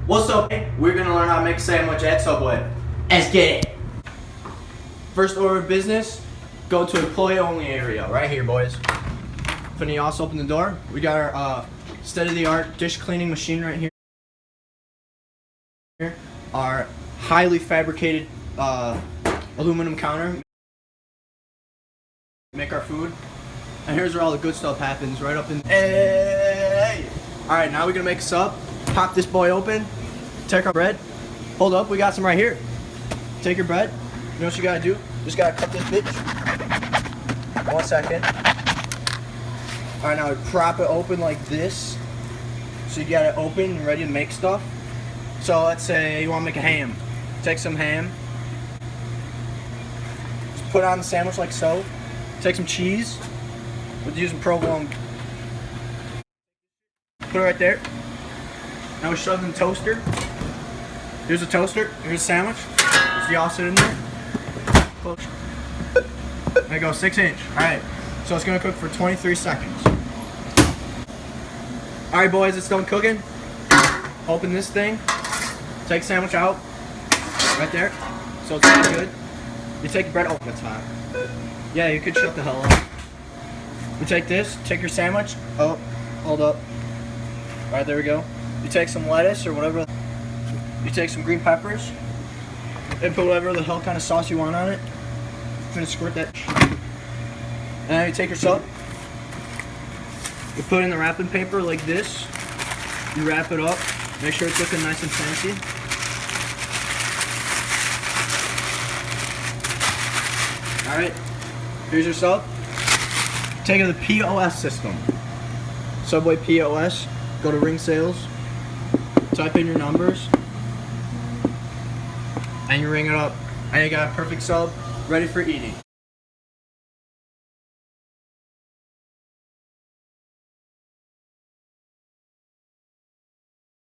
What's up? We're gonna learn how to make a sandwich at Subway. Let's get it. First order of business, go to employee only area, right here, boys. Finna also open the door. We got our state-of-the-art dish cleaning machine right here. Our highly fabricated aluminum counter. Make our food. And here's where all the good stuff happens, right up in. Hey! Alright, now we're gonna make a sub. Pop this boy open. Take our bread. Hold up, we got some right here. Take your bread. You know what you gotta do? Just gotta cut this bitch. 1 second. Alright, now prop it open like this. So you got it open and ready to make stuff. So let's say you wanna make a ham. Take some ham. Just put it on the sandwich like so. Take some cheese. We're using provolone. Put it right there. Now we shove it in the toaster. Here's a toaster. Here's a sandwich. There's the all sit in there. Close. There you go, 6 inch. Alright, so it's gonna cook for 23 seconds. Alright boys, it's done cooking. Open this thing. Take the sandwich out. Right there. So it's all good. You take your bread. Oh, that's hot. Yeah, you could shut the hell up. You take this, take your sandwich. Oh, hold up. Alright, there we go. You take some lettuce or whatever. You take some green peppers. And put whatever the hell kind of sauce you want on it. I'm gonna squirt that. And then you take your sub. You put it in the wrapping paper like this. You wrap it up. Make sure it's looking nice and fancy. Alright. Here's your sub. Take it to the POS system. Subway POS. Go to Ring Sales. Type in your numbers. And you ring it up. And you got a perfect sub ready for eating.